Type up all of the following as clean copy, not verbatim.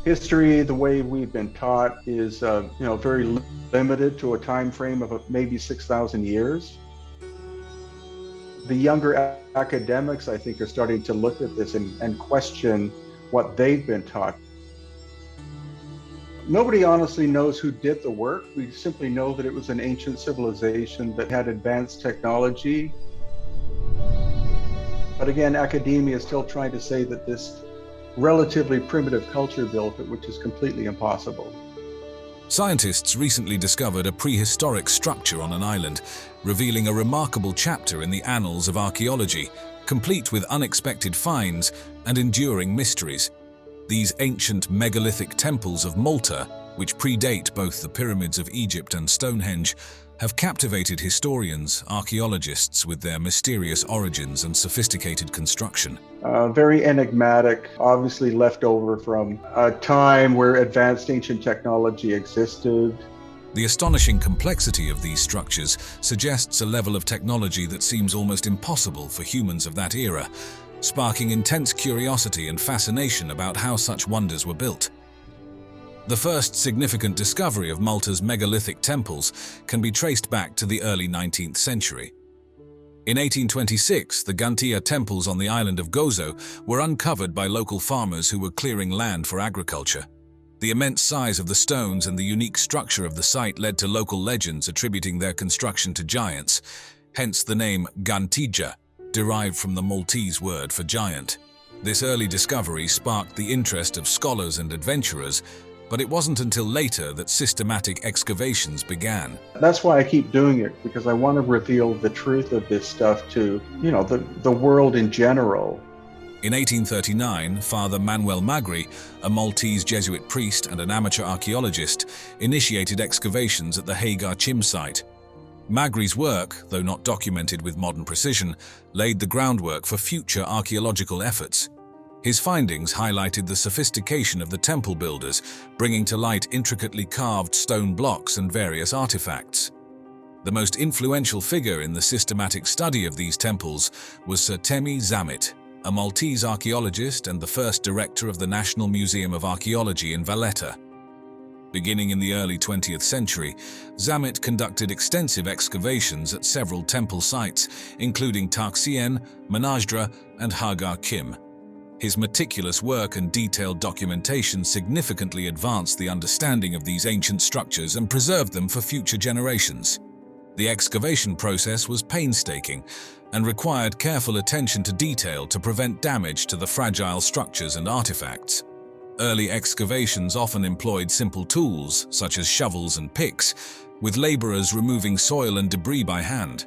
History, the way we've been taught, is very limited to a time frame of maybe 6,000 years. The younger academics, I think, are starting to look at this and question what they've been taught. Nobody honestly knows who did the work. We simply know that it was an ancient civilization that had advanced technology. But again, academia is still trying to say that this relatively primitive culture built it, which is completely impossible. Scientists recently discovered a prehistoric structure on an island, revealing a remarkable chapter in the annals of archaeology, complete with unexpected finds and enduring mysteries. These ancient megalithic temples of Malta, which predate both the pyramids of Egypt and Stonehenge, have captivated historians, archaeologists with their mysterious origins and sophisticated construction. Very enigmatic, obviously left over from a time where advanced ancient technology existed. The astonishing complexity of these structures suggests a level of technology that seems almost impossible for humans of that era, sparking intense curiosity and fascination about how such wonders were built. The first significant discovery of Malta's megalithic temples can be traced back to the early 19th century. In 1826, the Ġgantija temples on the island of Gozo were uncovered by local farmers who were clearing land for agriculture. The immense size of the stones and the unique structure of the site led to local legends attributing their construction to giants, hence the name Ġgantija, derived from the Maltese word for giant. This early discovery sparked the interest of scholars and adventurers, but it wasn't until later that systematic excavations began. That's why I keep doing it, because I want to reveal the truth of this stuff to, the world in general. In 1839, Father Manuel Magri, a Maltese Jesuit priest and an amateur archaeologist, initiated excavations at the Ħaġar Qim site. Magri's work, though not documented with modern precision, laid the groundwork for future archaeological efforts. His findings highlighted the sophistication of the temple builders, bringing to light intricately carved stone blocks and various artifacts. The most influential figure in the systematic study of these temples was Sir Temi Zammit, a Maltese archaeologist and the first director of the National Museum of Archaeology in Valletta. Beginning in the early 20th century, Zammit conducted extensive excavations at several temple sites, including Tarxien, Mnajdra, and Ħaġar Qim. His meticulous work and detailed documentation significantly advanced the understanding of these ancient structures and preserved them for future generations. The excavation process was painstaking and required careful attention to detail to prevent damage to the fragile structures and artifacts. Early excavations often employed simple tools, such as shovels and picks, with laborers removing soil and debris by hand.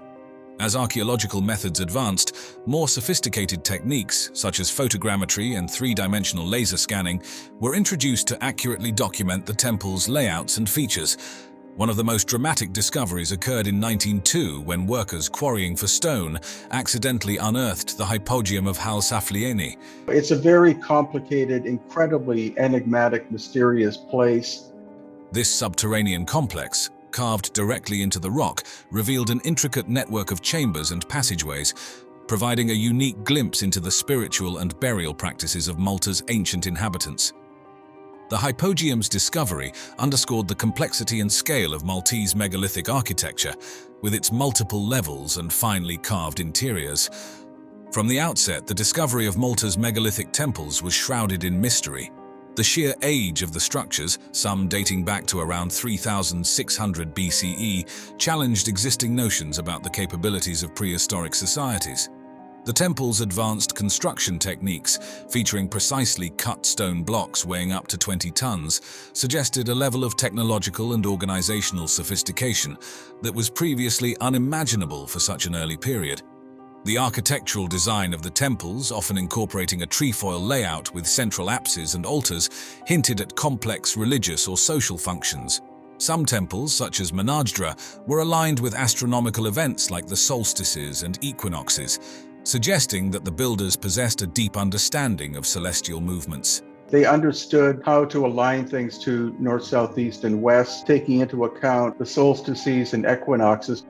As archaeological methods advanced, more sophisticated techniques, such as photogrammetry and three-dimensional laser scanning, were introduced to accurately document the temple's layouts and features. One of the most dramatic discoveries occurred in 1902 when workers quarrying for stone accidentally unearthed the hypogeum of Hal Saflieni. It's a very complicated, incredibly enigmatic, mysterious place. This subterranean complex, carved directly into the rock, revealed an intricate network of chambers and passageways, providing a unique glimpse into the spiritual and burial practices of Malta's ancient inhabitants. The hypogeum's discovery underscored the complexity and scale of Maltese megalithic architecture, with its multiple levels and finely carved interiors. From the outset, the discovery of Malta's megalithic temples was shrouded in mystery. The sheer age of the structures, some dating back to around 3600 BCE, challenged existing notions about the capabilities of prehistoric societies. The temple's advanced construction techniques, featuring precisely cut stone blocks weighing up to 20 tons, suggested a level of technological and organizational sophistication that was previously unimaginable for such an early period. The architectural design of the temples, often incorporating a trefoil layout with central apses and altars, hinted at complex religious or social functions. Some temples, such as Mnajdra, were aligned with astronomical events like the solstices and equinoxes, suggesting that the builders possessed a deep understanding of celestial movements. They understood how to align things to north, south, east, and west, taking into account the solstices and equinoxes.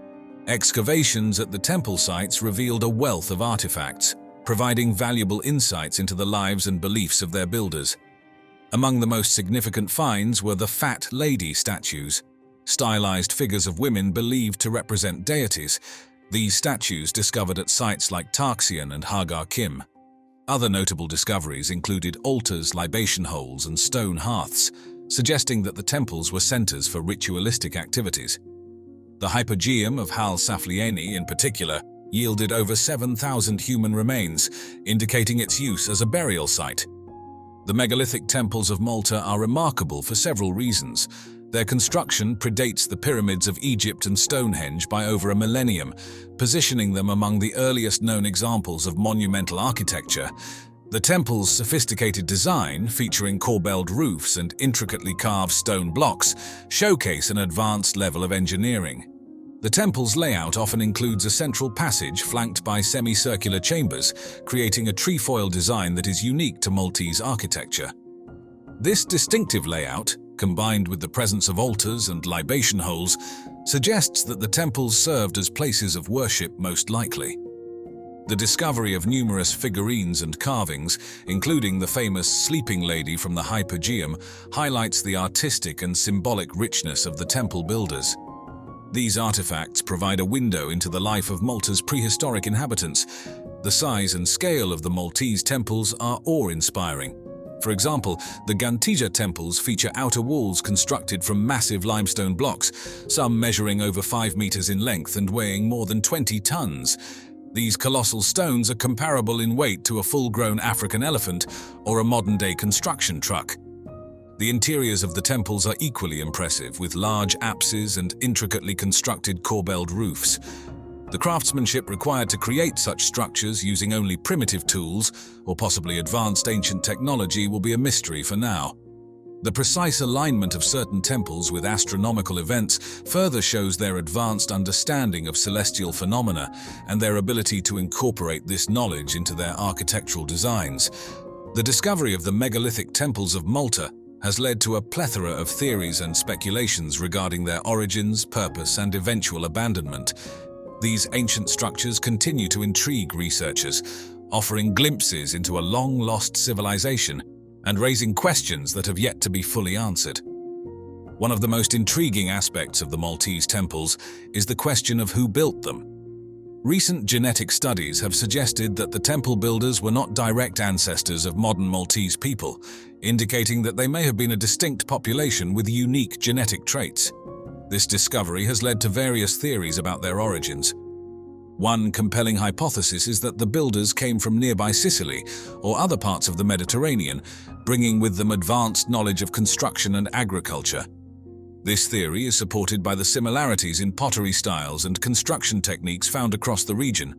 Excavations at the temple sites revealed a wealth of artifacts, providing valuable insights into the lives and beliefs of their builders. Among the most significant finds were the Fat Lady statues, stylized figures of women believed to represent deities. These statues discovered at sites like Tarxian and Ħaġar Qim. Other notable discoveries included altars, libation holes, and stone hearths, suggesting that the temples were centers for ritualistic activities. The hypogeum of Hal Saflieni, in particular, yielded over 7,000 human remains, indicating its use as a burial site. The megalithic temples of Malta are remarkable for several reasons. Their construction predates the pyramids of Egypt and Stonehenge by over a millennium, positioning them among the earliest known examples of monumental architecture. The temple's sophisticated design, featuring corbelled roofs and intricately carved stone blocks, showcase an advanced level of engineering. The temple's layout often includes a central passage flanked by semicircular chambers, creating a trefoil design that is unique to Maltese architecture. This distinctive layout, combined with the presence of altars and libation holes, suggests that the temples served as places of worship most likely. The discovery of numerous figurines and carvings, including the famous sleeping lady from the hypogeum, highlights the artistic and symbolic richness of the temple builders. These artifacts provide a window into the life of Malta's prehistoric inhabitants. The size and scale of the Maltese temples are awe-inspiring. For example, the Ġgantija temples feature outer walls constructed from massive limestone blocks, some measuring over 5 meters in length and weighing more than 20 tons. These colossal stones are comparable in weight to a full-grown African elephant or a modern-day construction truck. The interiors of the temples are equally impressive, with large apses and intricately constructed corbelled roofs. The craftsmanship required to create such structures using only primitive tools, or possibly advanced ancient technology, will be a mystery for now. The precise alignment of certain temples with astronomical events further shows their advanced understanding of celestial phenomena and their ability to incorporate this knowledge into their architectural designs. The discovery of the megalithic temples of Malta has led to a plethora of theories and speculations regarding their origins, purpose, and eventual abandonment. These ancient structures continue to intrigue researchers, offering glimpses into a long-lost civilization and raising questions that have yet to be fully answered. One of the most intriguing aspects of the Maltese temples is the question of who built them. Recent genetic studies have suggested that the temple builders were not direct ancestors of modern Maltese people, indicating that they may have been a distinct population with unique genetic traits. This discovery has led to various theories about their origins. One compelling hypothesis is that the builders came from nearby Sicily or other parts of the Mediterranean, bringing with them advanced knowledge of construction and agriculture. This theory is supported by the similarities in pottery styles and construction techniques found across the region.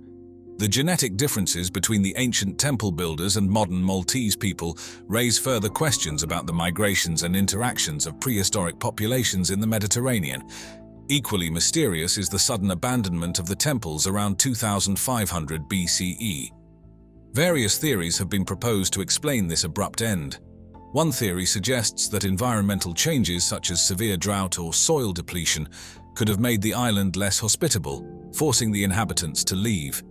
The genetic differences between the ancient temple builders and modern Maltese people raise further questions about the migrations and interactions of prehistoric populations in the Mediterranean. Equally mysterious is the sudden abandonment of the temples around 2500 BCE. Various theories have been proposed to explain this abrupt end. One theory suggests that environmental changes such as severe drought or soil depletion could have made the island less hospitable, forcing the inhabitants to leave.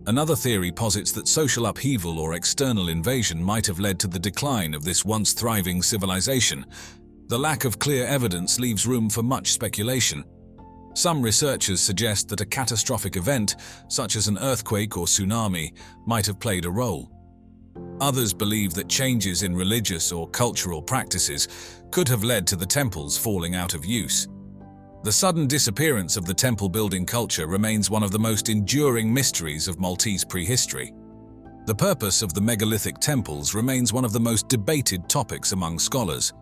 Another theory posits that social upheaval or external invasion might have led to the decline of this once thriving civilization. The lack of clear evidence leaves room for much speculation. Some researchers suggest that a catastrophic event, such as an earthquake or tsunami, might have played a role. Others believe that changes in religious or cultural practices could have led to the temples falling out of use. The sudden disappearance of the temple-building culture remains one of the most enduring mysteries of Maltese prehistory. The purpose of the megalithic temples remains one of the most debated topics among scholars.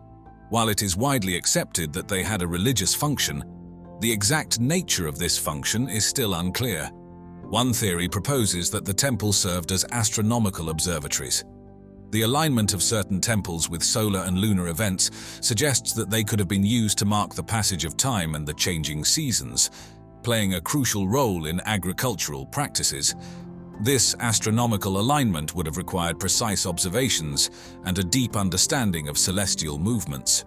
While it is widely accepted that they had a religious function, the exact nature of this function is still unclear. One theory proposes that the temples served as astronomical observatories. The alignment of certain temples with solar and lunar events suggests that they could have been used to mark the passage of time and the changing seasons, playing a crucial role in agricultural practices. This astronomical alignment would have required precise observations and a deep understanding of celestial movements.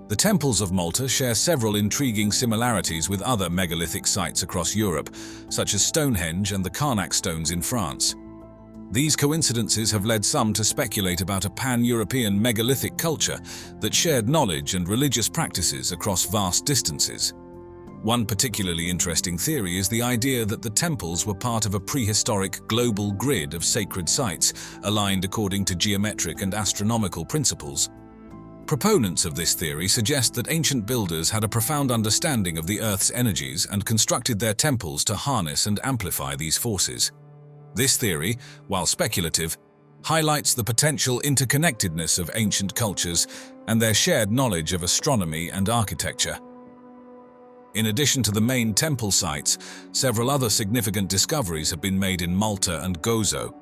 The temples of Malta share several intriguing similarities with other megalithic sites across Europe, such as Stonehenge and the Carnac stones in France. These coincidences have led some to speculate about a pan-European megalithic culture that shared knowledge and religious practices across vast distances. One particularly interesting theory is the idea that the temples were part of a prehistoric global grid of sacred sites, aligned according to geometric and astronomical principles. Proponents of this theory suggest that ancient builders had a profound understanding of the Earth's energies and constructed their temples to harness and amplify these forces. This theory, while speculative, highlights the potential interconnectedness of ancient cultures and their shared knowledge of astronomy and architecture. In addition to the main temple sites, several other significant discoveries have been made in Malta and Gozo.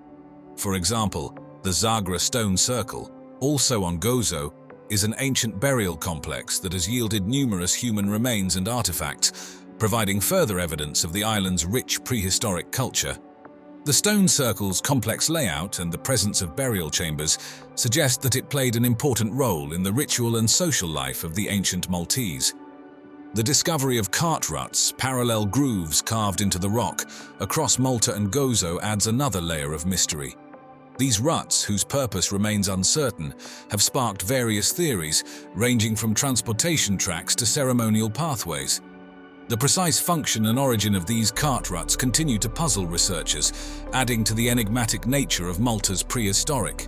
For example, the Ħaġar stone circle, also on Gozo, is an ancient burial complex that has yielded numerous human remains and artifacts, providing further evidence of the island's rich prehistoric culture. The stone circle's complex layout and the presence of burial chambers suggest that it played an important role in the ritual and social life of the ancient Maltese. The discovery of cart ruts, parallel grooves carved into the rock, across Malta and Gozo adds another layer of mystery. These ruts, whose purpose remains uncertain, have sparked various theories, ranging from transportation tracks to ceremonial pathways. The precise function and origin of these cart ruts continue to puzzle researchers, adding to the enigmatic nature of Malta's prehistoric